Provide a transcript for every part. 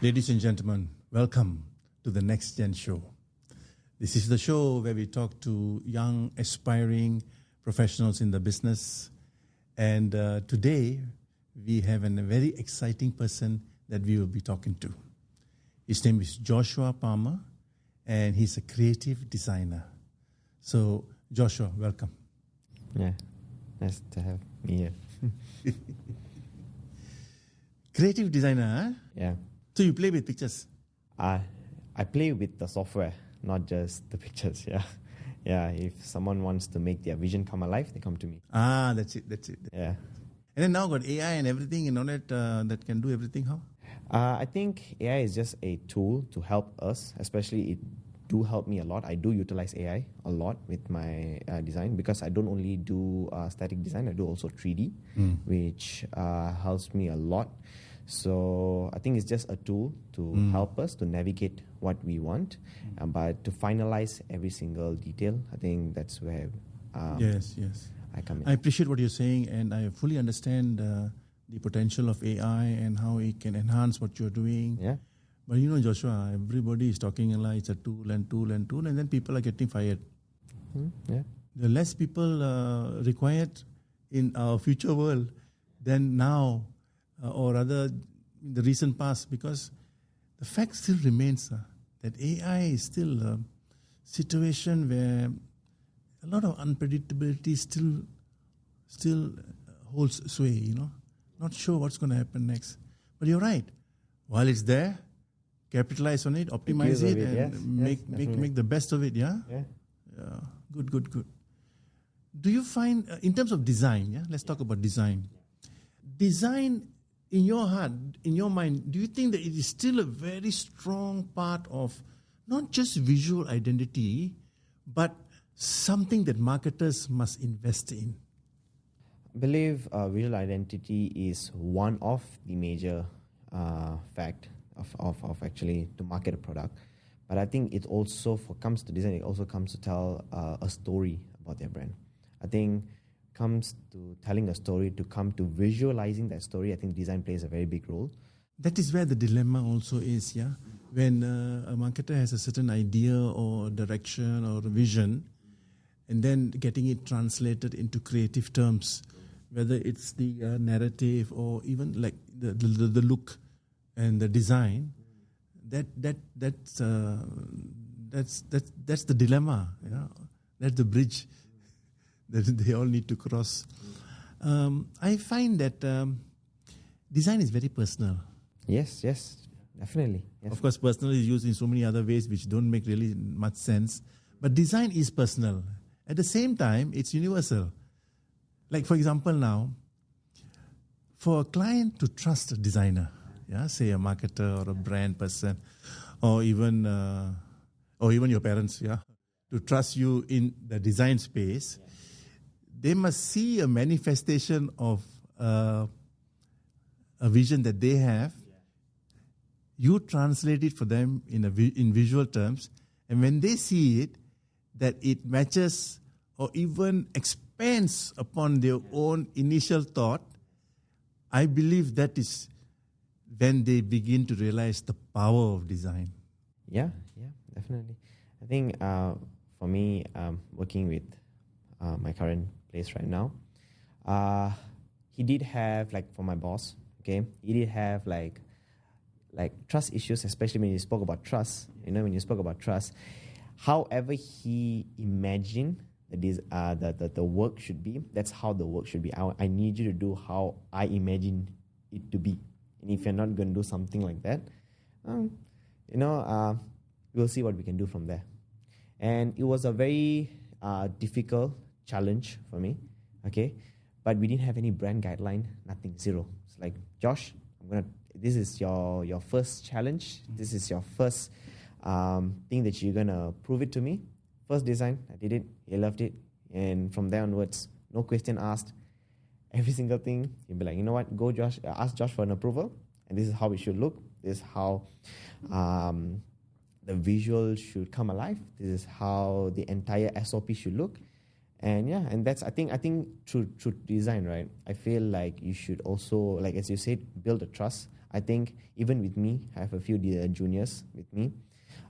Ladies and gentlemen, welcome to the NexGen show. This is the show where we talk to young, aspiring professionals in the business. And today, we have a very exciting person that we will be talking to. His name is Joshua Palmer, and he's a creative designer. So, Joshua, welcome. Yeah, nice to have me here. Creative designer, huh? Yeah. So you play with pictures? I play with the software, not just the pictures, yeah. Yeah, if someone wants to make their vision come alive, they come to me. Ah, that's it. Yeah. And then now got AI and everything and all that that can do everything, how? I think AI is just a tool to help us, especially it do help me a lot. I do utilize AI a lot with my design because I don't only do static design, I do also 3D, which helps me a lot. So I think it's just a tool to help us to navigate what we want, but to finalize every single detail, I think that's where Yes. I come in. I appreciate what you're saying, and I fully understand the potential of AI and how it can enhance what you're doing. Yeah. But you know, Joshua, everybody is talking like it's a tool, and then people are getting fired. Yeah. The less people required in our future world than now, or rather in the recent past, because the fact still remains that AI is still a situation where a lot of unpredictability still holds sway, you know. Not sure what's going to happen next. But you're right. While it's there, capitalize on it, optimize it, and make the best of it, yeah? Yeah. Good. Do you find, in terms of design, yeah? Let's talk about design. Design, in your heart, in your mind, do you think that it is still a very strong part of not just visual identity, but something that marketers must invest in? I believe visual identity is one of the major fact of actually to market a product. But I think it also, comes to design, it also comes to tell a story about their brand. I think comes to telling a story, to come to visualizing that story, I think design plays a very big role. That is where the dilemma also is, yeah? When a marketer has a certain idea or direction or a vision, and then getting it translated into creative terms, whether it's the narrative or even like the look and the design, that's the dilemma, yeah? That's the bridge that they all need to cross. I find that design is very personal. Yes, definitely. Yes. Of course, personal is used in so many other ways which don't make really much sense. But design is personal. At the same time, it's universal. Like, for example, now, for a client to trust a designer, yeah, say a marketer or a brand person, or even your parents, yeah, to trust you in the design space, they must see a manifestation of a vision that they have. You translate it for them in visual terms, and when they see it, that it matches or even expands upon their own initial thought, I believe that is when they begin to realize the power of design. Yeah, definitely. I think for me, working with my current place right now, he did have, like, for my boss, okay, he did have like trust issues, especially when you spoke about trust. You know, when you spoke about trust, however he imagined the work should be, that's how the work should be. I need you to do how I imagine it to be. And if you're not going to do something like that, we'll see what we can do from there. And it was a very difficult challenge for me, okay? But we didn't have any brand guideline, nothing, zero. It's like, Josh, this is your first challenge. This is your first thing that you're going to prove it to me. First design, I did it, he loved it. And from there onwards, no question asked. Every single thing, he'd be like, you know what, go Josh, ask Josh for an approval. And this is how it should look. This is how the visual should come alive. This is how the entire SOP should look. And yeah, and that's I think through design, right? I feel like you should also, like as you said, build a trust. I think even with me, I have a few juniors with me.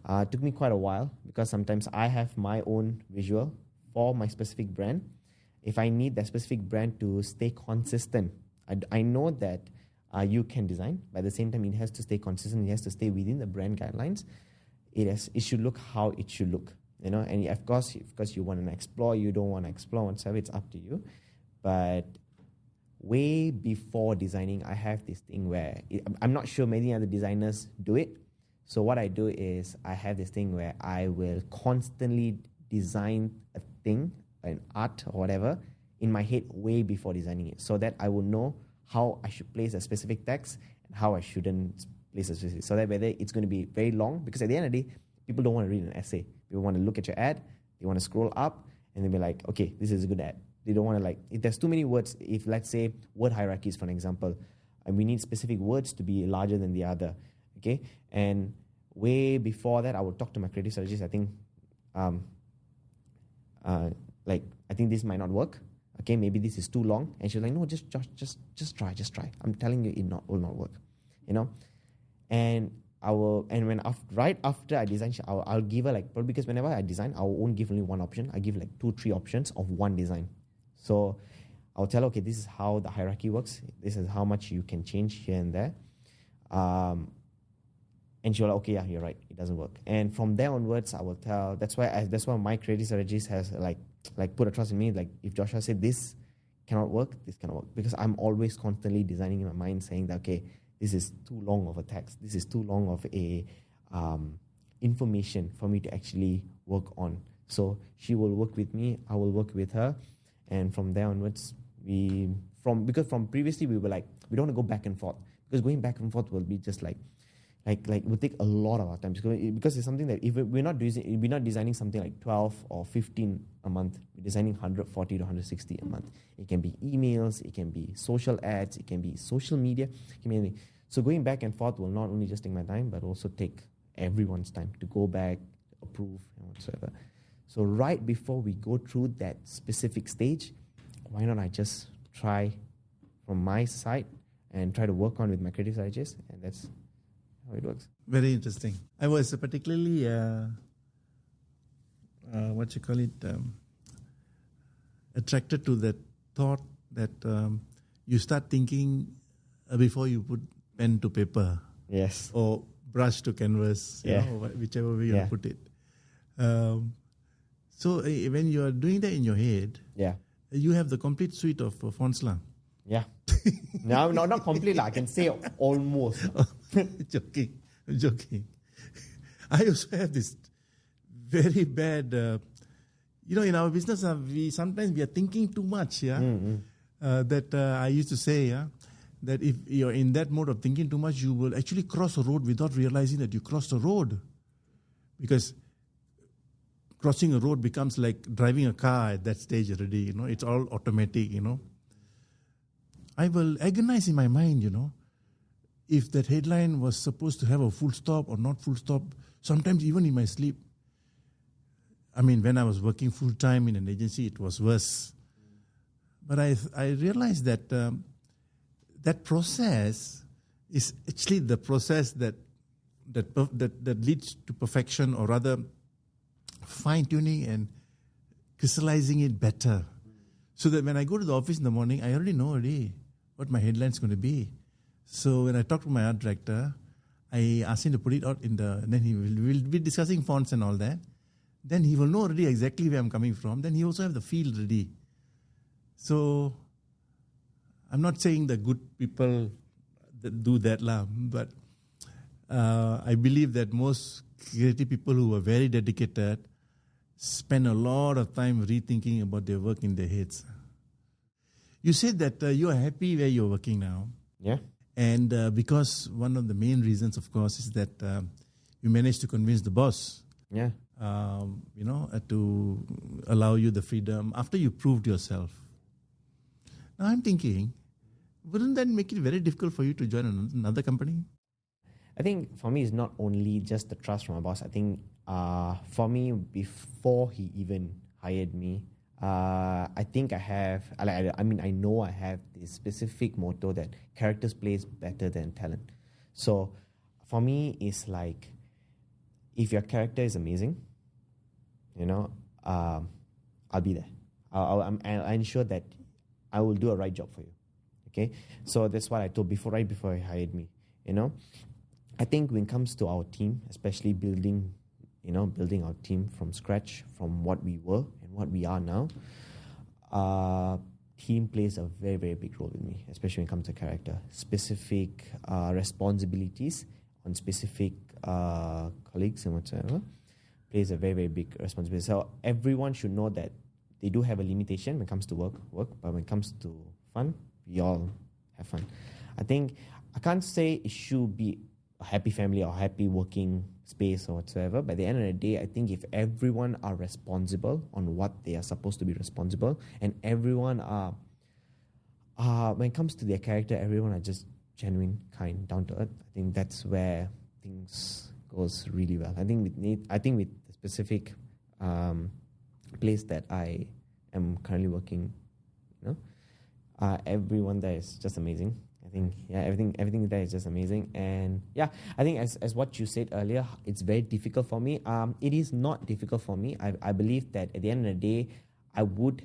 It took me quite a while because sometimes I have my own visual for my specific brand. If I need that specific brand to stay consistent, I know that you can design, but at the same time, it has to stay consistent. It has to stay within the brand guidelines. It should look how it should look, and of course you want to explore, you don't want to explore whatsoever, it's up to you. But way before designing, I have this thing where I'm not sure many other designers do it. So what I do is I have this thing where I will constantly design a thing, an art or whatever, in my head way before designing it, so that I will know how I should place a specific text and how I shouldn't place a specific, so that whether it's going to be very long, because at the end of the day, people don't want to read an essay. People want to look at your ad, they want to scroll up, and they'll be like, okay, this is a good ad. They don't want to if there's too many words, if let's say word hierarchies, for an example, and we need specific words to be larger than the other, okay? And way before that, I would talk to my creative strategist. I think, I think this might not work. Okay, maybe this is too long. And she's like, no, just try. I'm telling you, will not work, And right after I design, I'll give her probably, because whenever I design, I won't give only one option. I give 2-3 options of one design. So I'll tell her, okay, this is how the hierarchy works. This is how much you can change here and there. And she'll okay, yeah, you're right, it doesn't work. And from there onwards, I will tell. That's why my creative strategist has put a trust in me. If Joshua said this cannot work, this cannot work, because I'm always constantly designing in my mind, saying that okay, this is too long of a text. This is too long of a information for me to actually work on. So she will work with me, I will work with her, and from there onwards, because from previously we were we don't want to go back and forth, because going back and forth will be just it will take a lot of our time, because it's something that if we're not designing something 12 or 15 a month, we're designing 140 to 160 a month. It can be emails, it can be social ads, it can be social media, it can be anything. So going back and forth will not only just take my time, but also take everyone's time to go back, approve, and whatsoever. So right before we go through that specific stage, why not I just try from my side and try to work on with my creative strategist, and that's how it works. Very interesting. I was particularly, attracted to that thought that you start thinking before you put pen to paper. Yes. Or brush to canvas, whichever way you put it. So when you are doing that in your head, you have the complete suite of fonts lah. Yeah. No, not complete. I can say almost. I'm joking. I also have this very bad, in our business, sometimes we are thinking too much, that I used to say, that if you're in that mode of thinking too much, you will actually cross a road without realizing that you crossed a road. Because crossing a road becomes like driving a car at that stage already, it's all automatic, I will agonize in my mind, if that headline was supposed to have a full stop or not full stop, sometimes even in my sleep. I mean, when I was working full-time in an agency, it was worse. But I realized that that process is actually the process that leads to perfection, or rather fine-tuning and crystallizing it better. So that when I go to the office in the morning, I already know what my headline is going to be. So when I talk to my art director, I ask him to put it out and then we'll be discussing fonts and all that. Then he will know already exactly where I'm coming from. Then he also have the feel ready. So I'm not saying the good people that do that lah, but I believe that most creative people who are very dedicated spend a lot of time rethinking about their work in their heads. You said that you are happy where you're working now. Yeah. And because one of the main reasons, of course, is that you managed to convince the boss. Yeah. To allow you the freedom after you proved yourself. Now I'm thinking, wouldn't that make it very difficult for you to join another company? I think for me, it's not only just the trust from my boss. I think for me, before he even hired me, I think I have, I know I have this specific motto that characters plays better than talent. So for me, it's like, if your character is amazing, I'll be there. I'll ensure that I will do a right job for you. Okay, so that's what I told right before he hired me. I think when it comes to our team, especially building our team from scratch, from what we were and what we are now, team plays a very, very big role with me, especially when it comes to character. Specific responsibilities on specific colleagues and whatsoever plays a very, very big responsibility. So everyone should know that they do have a limitation when it comes to work, but when it comes to fun, we all have fun. I think I can't say it should be a happy family or happy working space or whatsoever. By the end of the day, I think if everyone are responsible on what they are supposed to be responsible, and everyone are, when it comes to their character, everyone are just genuine, kind, down to earth. I think that's where things goes really well. I think with the specific place that I am currently working, everyone there is just amazing. I think everything there is just amazing. And I think as what you said earlier, it's very difficult for me. It is not difficult for me. I believe that at the end of the day, I would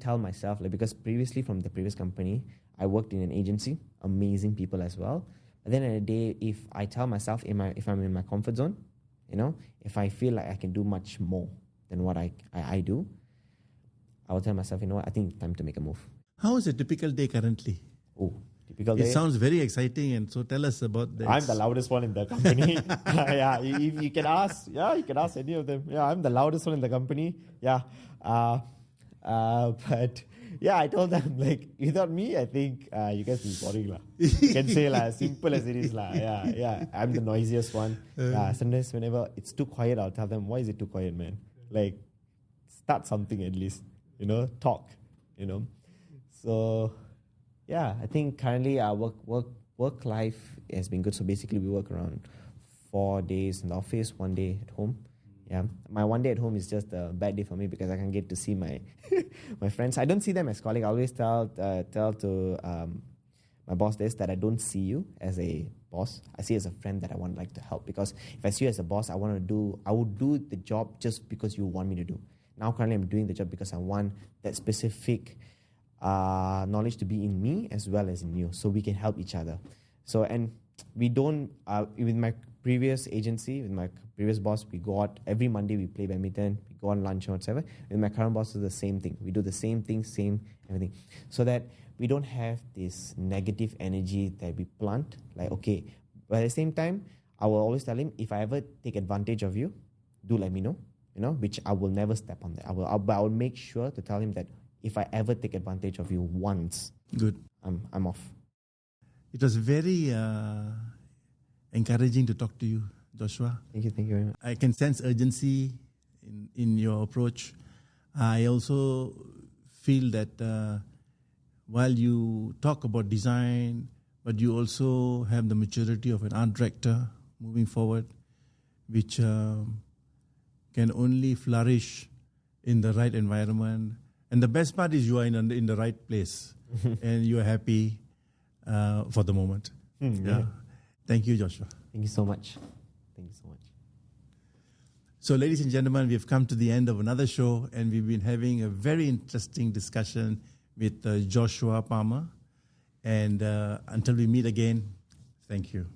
tell myself, because previously from the previous company, I worked in an agency, amazing people as well. At the end of the day, if I tell myself if I'm in my comfort zone, if I feel like I can do much more than what I do, I will tell myself, I think it's time to make a move. How is a typical day currently? Oh, typical day. It sounds very exciting, and so tell us about that. I'm the loudest one in the company. If you can ask, you can ask any of them. I'm the loudest one in the company. But I told them, without me, I think you guys will be boring. You can say simple as it is. I'm the noisiest one. Sometimes whenever it's too quiet, I'll tell them, why is it too quiet, man? Start something at least, talk, So, I think currently our work life has been good. So basically we work around 4 days in the office, 1 day at home. My 1 day at home is just a bad day for me because I can get to see my my friends. I don't see them as colleagues. I always tell to my boss this, that I don't see you as a boss. I see you as a friend that I want to help. Because if I see you as a boss, I would do the job just because you want me to do. Now currently I'm doing the job because I want that specific knowledge to be in me as well as in you, so we can help each other. So, and we don't, with my previous agency, with my previous boss, we go out every Monday, we play badminton, we go on lunch or whatever. With my current boss, is the same thing. We do the same thing, same everything, so that we don't have this negative energy that we plant. Okay, but at the same time, I will always tell him, if I ever take advantage of you, do let me know, which I will never step on that. But I will make sure to tell him that if I ever take advantage of you once, good, I'm off. It was very encouraging to talk to you, Joshua. Thank you very much. I can sense urgency in your approach. I also feel that while you talk about design, but you also have the maturity of an art director moving forward, which can only flourish in the right environment. And the best part is you are in the right place and you are happy for the moment. Thank you, Joshua. Thank you so much. Thank you so much. So, ladies and gentlemen, we've come to the end of another show, and we've been having a very interesting discussion with Joshua Palmer. And until we meet again, thank you.